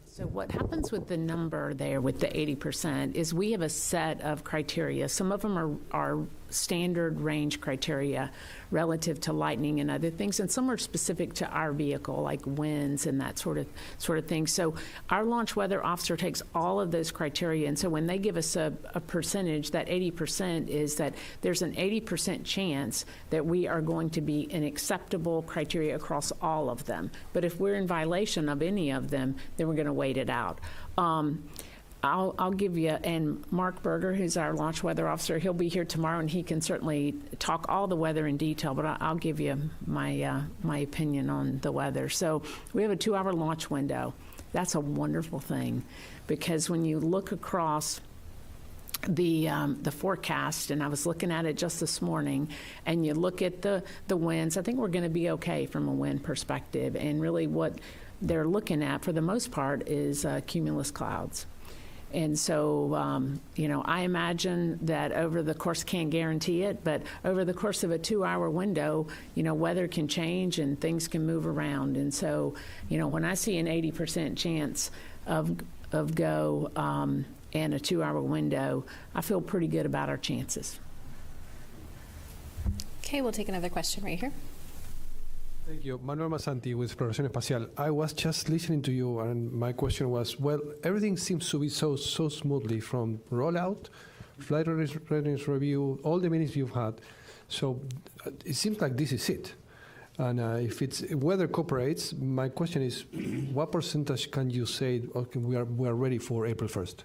So what happens with the number there, with the 80%, is we have a set of criteria. Some of them are standard range criteria relative to lightning and other things, and some are specific to our vehicle, like winds and that sort of thing. So our launch weather officer takes all of those criteria, and so when they give us a percentage, that 80% is that there's an 80% chance that we are going to be an acceptable criteria across all of them. But if we're in violation of any of them, then we're going to wait it out. I'll give you, and Mark Berger, who's our launch weather officer, he'll be here tomorrow, and he can certainly talk all the weather in detail, but I'll give you my opinion on the weather. So we have a 2-hour launch window. That's a wonderful thing, because when you look across the forecast, and I was looking at it just this morning, and you look at the winds, I think we're going to be okay from a wind perspective, and really what they're looking at, for the most part, is cumulus clouds. And so, I imagine that over the course, can't guarantee it, but over the course of a 2-hour window, weather can change and things can move around. And so, when I see an 80% chance of go and a 2-hour window, I feel pretty good about our chances. Okay, we'll take another question right here. Thank you. Manuel Masanti with Exploración Espacial. I was just listening to you, and my question was, well, everything seems to be so smoothly from rollout, flight readiness review, all the meetings you've had. So it seems like this is it. And if it's weather cooperates, my question is, what percentage can you say, okay, we are ready for April 1st?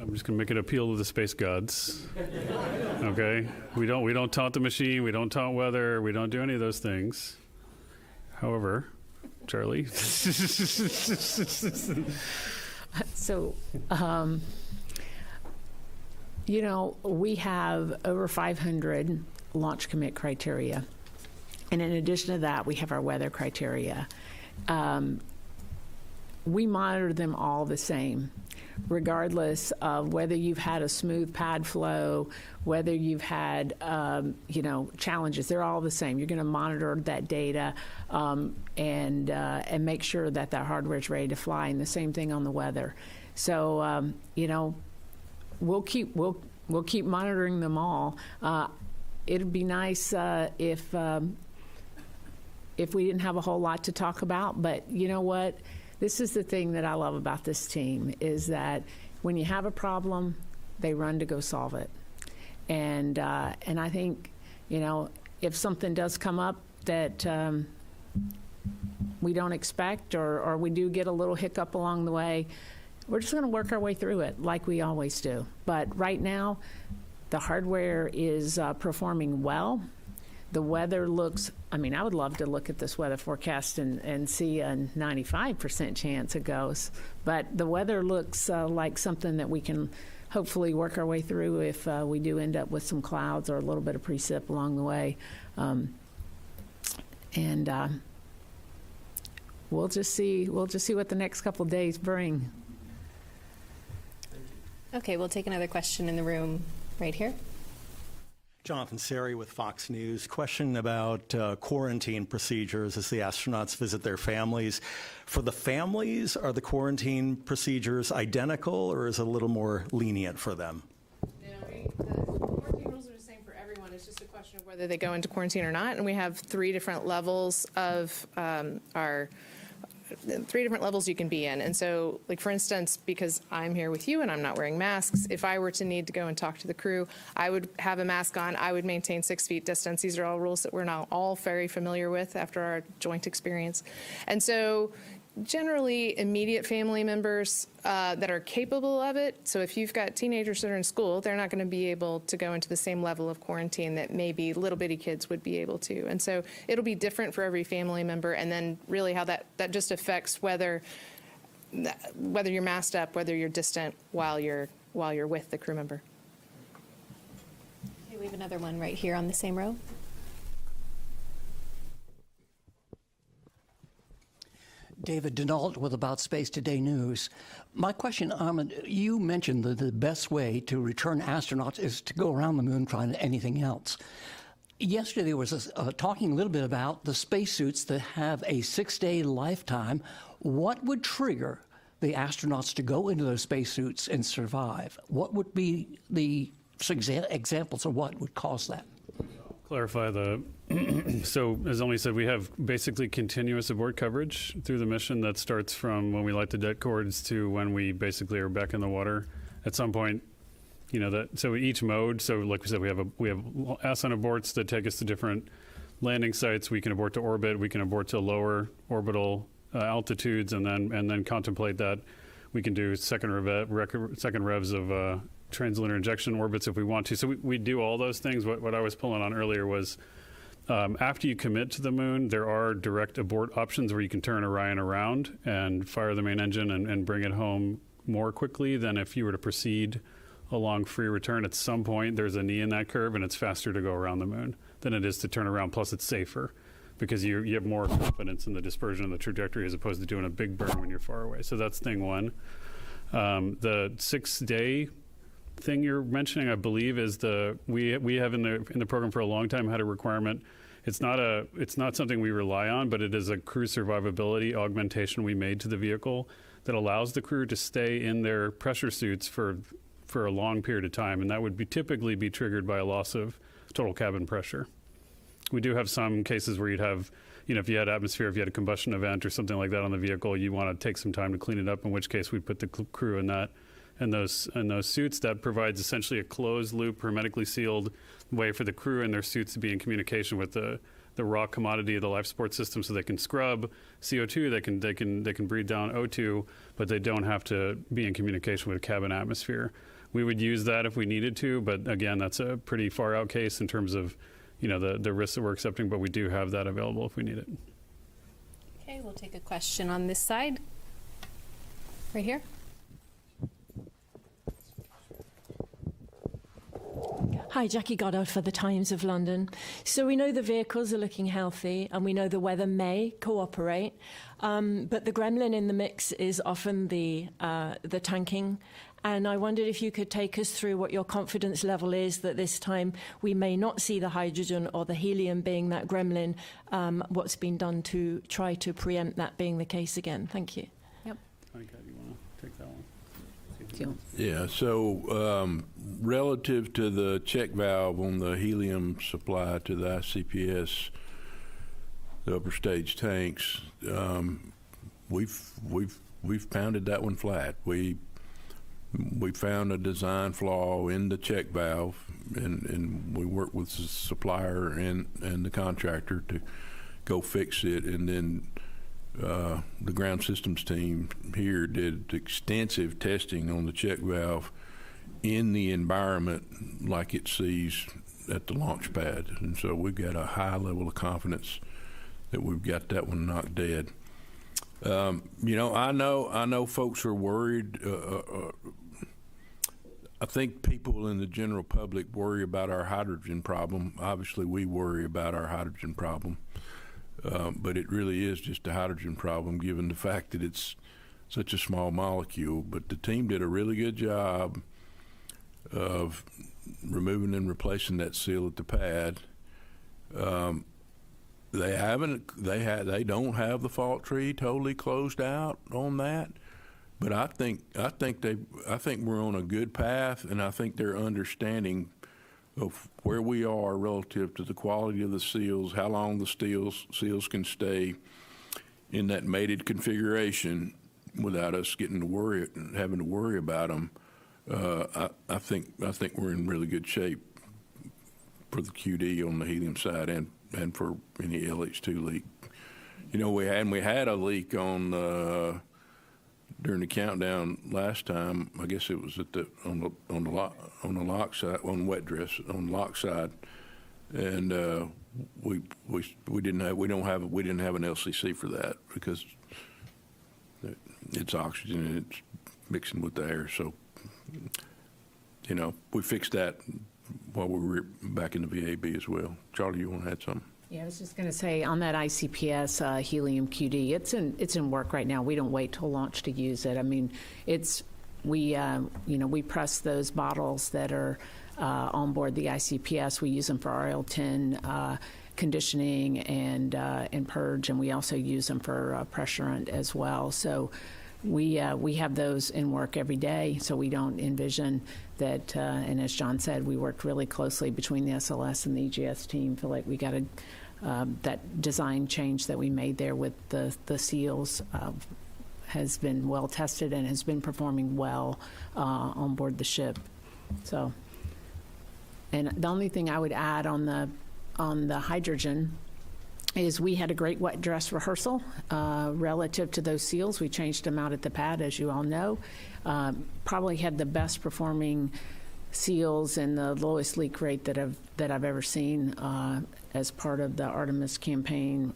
I'm just going to make an appeal to the space gods. Okay? We don't taunt the machine, we don't taunt weather, we don't do any of those things. However, Charlie. So, we have over 500 launch commit criteria. And in addition to that, we have our weather criteria. We monitor them all the same, regardless of whether you've had a smooth pad flow, whether you've had, challenges. They're all the same. You're going to monitor that data and make sure that that hardware is ready to fly. And the same thing on the weather. So, we'll keep monitoring them all. It'd be nice if we didn't have a whole lot to talk about, but you know what? This is the thing that I love about this team, is that when you have a problem, they run to go solve it. And I think, if something does come up that we don't expect, or we do get a little hiccup along the way, we're just going to work our way through it like we always do. But right now, the hardware is performing well. The weather looks, I would love to look at this weather forecast and see a 95% chance it goes. But the weather looks like something that we can hopefully work our way through if we do end up with some clouds or a little bit of precip along the way. We'll just see what the next couple of days bring. Okay, we'll take another question in the room right here. Jonathan Seri with Fox News. Question about quarantine procedures as the astronauts visit their families. For the families, are the quarantine procedures identical, or is it a little more lenient for them? No, the quarantine rules are the same for everyone. It's just a question of whether they go into quarantine or not. And we have 3 different levels of our 3 different levels you can be in. And so, like, for instance, because I'm here with you and I'm not wearing masks, if I were to need to go and talk to the crew, I would have a mask on. I would maintain 6 feet distance. These are all rules that we're now all very familiar with after our joint experience. And so generally immediate family members that are capable of it. So if you've got teenagers that are in school, they're not going to be able to go into the same level of quarantine that maybe little bitty kids would be able to. And so it'll be different for every family member, and then really how that just affects whether you're masked up, whether you're distant while you're with the crew member. Okay, we have another one right here on the same row. David Denault with About Space Today News. My question, Ahmed, you mentioned that the best way to return astronauts is to go around the moon trying anything else. Yesterday was talking a little bit about the spacesuits that have a 6-day lifetime. What would trigger the astronauts to go into those spacesuits and survive? What would be the examples of what would cause that? Clarify so as Emily said, we have basically continuous abort coverage through the mission that starts from when we light the det cords to when we basically are back in the water. At some point, so each mode, so like we said, we have ascent aborts that take us to different landing sites. We can abort to orbit, we can abort to lower orbital altitudes, and then contemplate that. We can do second revs of translunar injection orbits if we want to. So we do all those things. What I was pulling on earlier was after you commit to the moon, there are direct abort options where you can turn Orion around and fire the main engine and bring it home more quickly than if you were to proceed along free return. At some point, there's a knee in that curve, and it's faster to go around the moon than it is to turn around. Plus, it's safer because you have more confidence in the dispersion of the trajectory as opposed to doing a big burn when you're far away. So that's thing one. The 6-day thing you're mentioning, I believe, is we have in the program for a long time had a requirement. It's not something we rely on, but it is a crew survivability augmentation we made to the vehicle that allows the crew to stay in their pressure suits for a long period of time, and that would typically be triggered by a loss of total cabin pressure. We do have some cases where you'd have, if you had atmosphere, if you had a combustion event or something like that on the vehicle, you want to take some time to clean it up, in which case we'd put the crew in those suits. That provides essentially a closed loop, hermetically sealed way for the crew and their suits to be in communication with the raw commodity of the life support system, so they can scrub CO2, they can breathe down O2, but they don't have to be in communication with cabin atmosphere. We would use that if we needed to, but again, that's a pretty far out case in terms of the risks that we're accepting, but we do have that available if we need it. Okay, we'll take a question on this side. Right here. Hi, Jackie Goddard for the Times of London. So we know the vehicles are looking healthy and we know the weather may cooperate, but the gremlin in the mix is often the tanking. And I wondered if you could take us through what your confidence level is that this time we may not see the hydrogen or the helium being that gremlin, what's been done to try to preempt that being the case again. Thank you. Yep. Okay, you want to take that one? Yeah, so relative to the check valve on the helium supply to the ICPS, the upper stage tanks, we've pounded that one flat. We found a design flaw in the check valve, and we worked with the supplier and the contractor to go fix it, and then the ground systems team here did extensive testing on the check valve in the environment like it sees at the launch pad. And so we've got a high level of confidence that we've got that one knocked dead. I know folks are worried. I think people in the general public worry about our hydrogen problem. Obviously, we worry about our hydrogen problem. But it really is just a hydrogen problem, given the fact that it's such a small molecule. But the team did a really good job of removing and replacing that seal at the pad. They don't have the fault tree totally closed out on that. But I think we're on a good path, and I think they're understanding of where we are relative to the quality of the seals, how long the seals can stay in that mated configuration without us having to worry about them. I think we're in really good shape for the QD on the helium side and for any LH2 leak. We had a leak on during the countdown last time. I guess it was on the lock side, on wet dress, on the lock side, and we didn't have an LCC for that because it's oxygen and it's mixing with the air. So we fixed that while we were back in the VAB as well. Charlie, you want to add something? Yeah, I was just going to say on that ICPS helium QD, it's in work right now. We don't wait till launch to use it. I mean, we press those bottles that are on board the ICPS. We use them for RL10 conditioning and purge, and we also use them for pressurant as well. So we have those in work every day, so we don't envision that, and as John said, we worked really closely between the SLS and the EGS team. Feel like we got that design change that we made there with the seals has been well tested and has been performing well on board the ship. So, and the only thing I would add on the hydrogen is we had a great wet dress rehearsal relative to those seals. We changed them out at the pad, as you all know. Probably had the best performing seals and the lowest leak rate that I've ever seen as part of the Artemis campaign.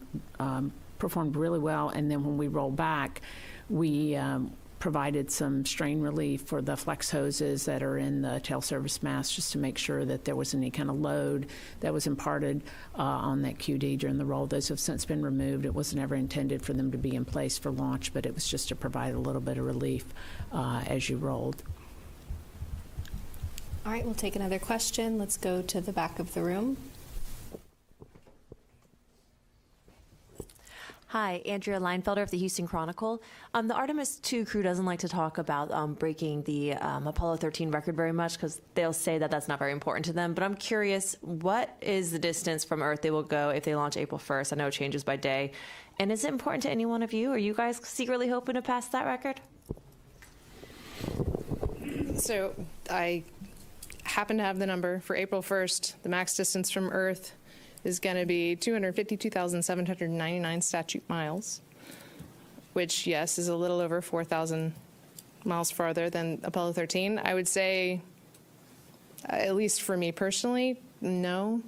Performed really well, and then when we roll back, we provided some strain relief for the flex hoses that are in the tail service mast, just to make sure that there was any kind of load that was imparted on that QD during the roll. Those have since been removed. It was never intended for them to be in place for launch, but it was just to provide a little bit of relief as you rolled. All right, we'll take another question. Let's go to the back of the room. Hi, Andrea Leinfelder of the Houston Chronicle. The Artemis II crew doesn't like to talk about breaking the Apollo 13 record very much because they'll say that that's not very important to them. But I'm curious, what is the distance from Earth they will go if they launch April 1st? I know it changes by day. And is it important to any one of you? Are you guys secretly hoping to pass that record? So I happen to have the number for April 1st. The max distance from Earth is going to be 252,799 statute miles, which, yes, is a little over 4,000 miles farther than Apollo 13. I would say, at least for me personally, no.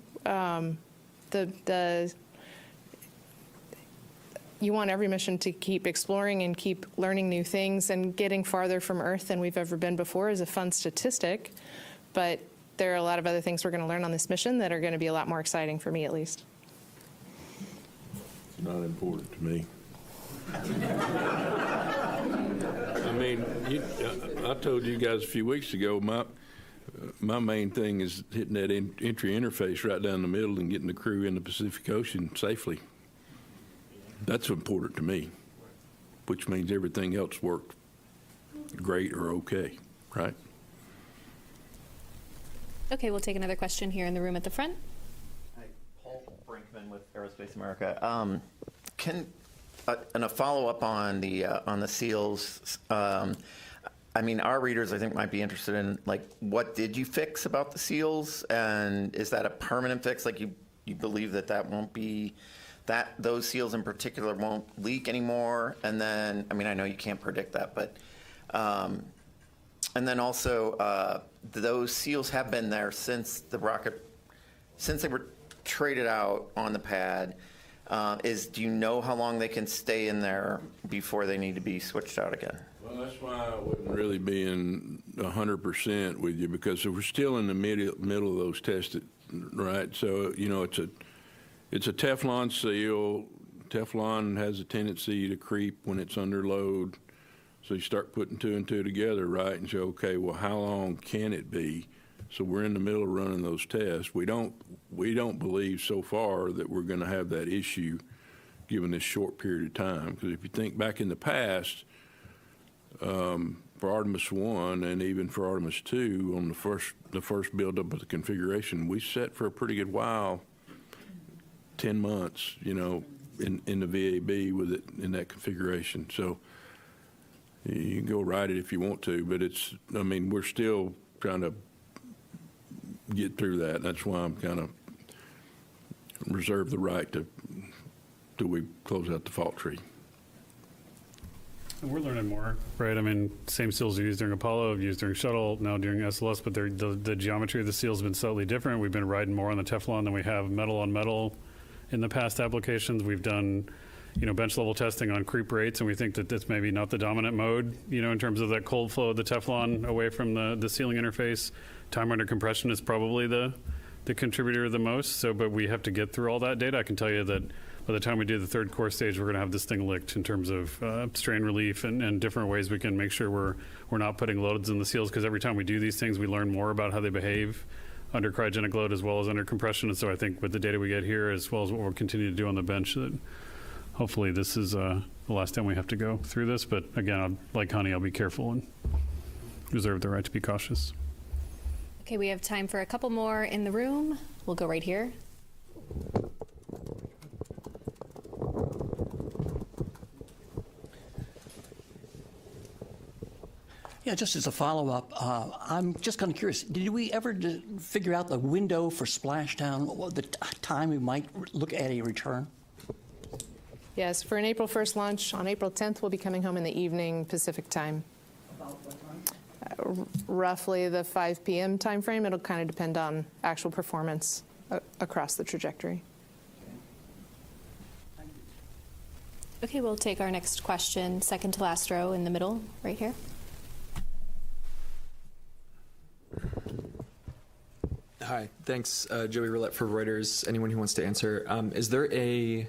You want every mission to keep exploring and keep learning new things, and getting farther from Earth than we've ever been before is a fun statistic, but there are a lot of other things we're going to learn on this mission that are going to be a lot more exciting, for me at least. It's not important to me. I mean, I told you guys a few weeks ago, my main thing is hitting that entry interface right down the middle and getting the crew in the Pacific Ocean safely. That's important to me, which means everything else worked great or okay, right? Okay, we'll take another question here in the room at the front. Hi, Paul Brinkman with Aerospace America. And a follow-up on the seals. I mean, our readers, I think, might be interested in, like, what did you fix about the seals, and is that a permanent fix? Like, you believe that won't be, that those seals in particular won't leak anymore? And then, I mean, I know you can't predict that, but. And then also, those seals have been there since the rocket, since they were traded out on the pad. Do you know how long they can stay in there before they need to be switched out again? Well, that's why I wouldn't really be in 100% with you, because we're still in the middle of those tests, right? So, you know, it's a Teflon seal. Teflon has a tendency to creep when it's under load. So you start putting two and two together, right, and say, okay, well, how long can it be? So we're in the middle of running those tests. We don't believe so far that we're going to have that issue given this short period of time. Because if you think back in the past, for Artemis I and even for Artemis II, on the first buildup of the configuration, we set for a pretty good while, 10 months, you know, in the VAB with it in that configuration. So. You can go ride it if you want to, but I mean, we're still trying to get through that. That's why I'm kind of reserve the right till we close out the fault tree. And we're learning more, right? I mean, same seals are used during Apollo, used during Shuttle, now during SLS, but the geometry of the seal has been slightly different. We've been riding more on the Teflon than we have metal on metal in the past applications. We've done bench level testing on creep rates, and we think that that's maybe not the dominant mode, in terms of that cold flow of the Teflon away from the sealing interface. Time under compression is probably the contributor the most. So, but we have to get through all that data. I can tell you that by the time we do the third core stage, we're going to have this thing licked in terms of strain relief and different ways we can make sure we're not putting loads in the seals, because every time we do these things, we learn more about how they behave under cryogenic load as well as under compression. And so I think with the data we get here, as well as what we'll continue to do on the bench, that hopefully this is the last time we have to go through this. But again, like Honey, I'll be careful and reserve the right to be cautious. Okay, we have time for a couple more in the room. We'll go right here. Yeah, just as a follow-up, I'm just kind of curious, did we ever figure out the window for splashdown, what the time we might look at a return? Yes, for an April 1st launch, on April 10th, we'll be coming home in the evening Pacific time. About what time? Roughly the 5 p.m. time frame. It'll kind of depend on actual performance across the trajectory. Okay, we'll take our next question, second to last row in the middle, right here. Hi, thanks, Joey Roulette for Reuters. Anyone who wants to answer, is there a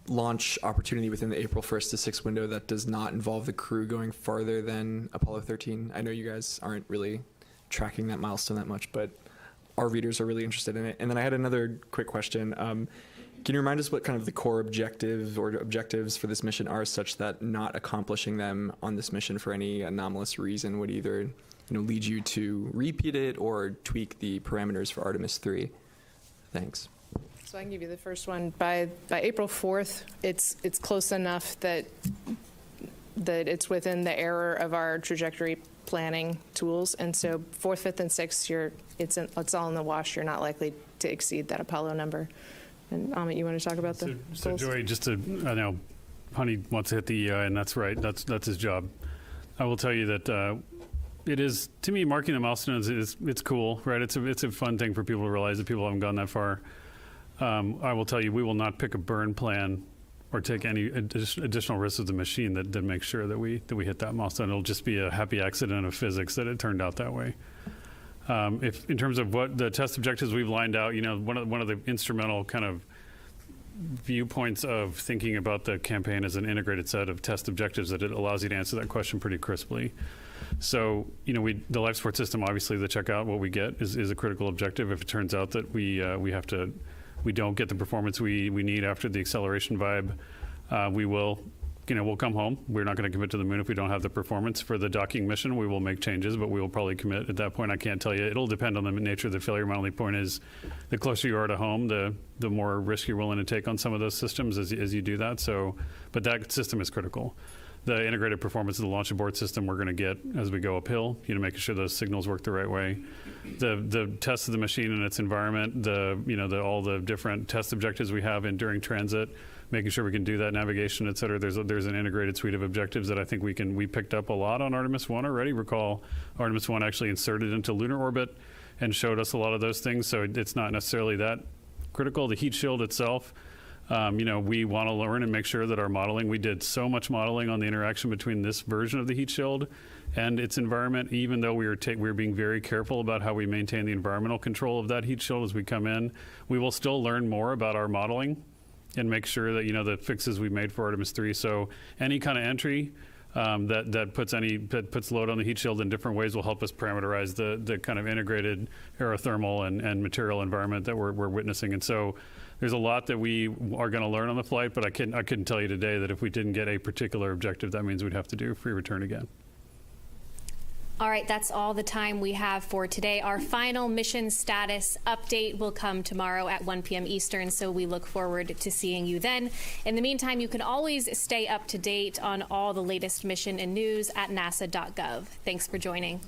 launch opportunity within the April 1st to 6 window that does not involve the crew going farther than Apollo 13? I know you guys aren't really tracking that milestone that much, but our readers are really interested in it. And then I had another quick question. Can you remind us what kind of the core objective or objectives for this mission are, such that not accomplishing them on this mission for any anomalous reason would either lead you to repeat it or tweak the parameters for Artemis III? Thanks. So I can give you the first one. By April 4th, it's close enough that it's within the error of our trajectory planning tools. And so 4th, 5th, and 6th, it's all in the wash. You're not likely to exceed that Apollo number. And Amit, you want to talk about the So goals? Joey, I know Honey wants to hit the EI, and that's right. That's his job. I will tell you that it is, to me, marking the milestones it's cool, right? It's a fun thing for people to realize that people haven't gone that far. I will tell you, we will not pick a burn plan or take any additional risks of the machine that makes sure that we hit that milestone. It'll just be a happy accident of physics that it turned out that way. If in terms of what the test objectives we've lined out, one of the instrumental kind of viewpoints of thinking about the campaign as an integrated set of test objectives, that it allows you to answer that question pretty crisply. So, the life support system, obviously, the check out what we get is a critical objective. If it turns out that we don't get the performance we need after the acceleration vibe, we will, we'll come home. We're not going to commit to the moon if we don't have the performance. For the docking mission, we will make changes, but we will probably commit at that point. I can't tell you. It'll depend on the nature of the failure. My only point is, the closer you are to home, the more risk you're willing to take on some of those systems as you do that. So, but that system is critical. The integrated performance of the launch abort system we're going to get as we go uphill, making sure those signals work the right way. The test of the machine and its environment, all the different test objectives we have during transit, making sure we can do that, navigation, et cetera. There's an integrated suite of objectives that I think we picked up a lot on Artemis 1 already. Recall, Artemis 1 actually inserted into lunar orbit and showed us a lot of those things, so it's not necessarily that critical. The heat shield itself, we want to learn and make sure that our modeling, we did so much modeling on the interaction between this version of the heat shield and its environment, even though we were being very careful about how we maintain the environmental control of that heat shield as we come in. We will still learn more about our modeling and make sure that, the fixes we made for Artemis 3. So any kind of entry that puts load on the heat shield in different ways will help us parameterize the kind of integrated aerothermal and material environment that we're witnessing. And so there's a lot that we are going to learn on the flight, but I couldn't tell you today that if we didn't get a particular objective, that means we'd have to do free return again. All right, that's all the time we have for today. Our final mission status update will come tomorrow at 1 p.m. Eastern, so we look forward to seeing you then. In the meantime, you can always stay up to date on all the latest mission and news at nasa.gov. Thanks for joining.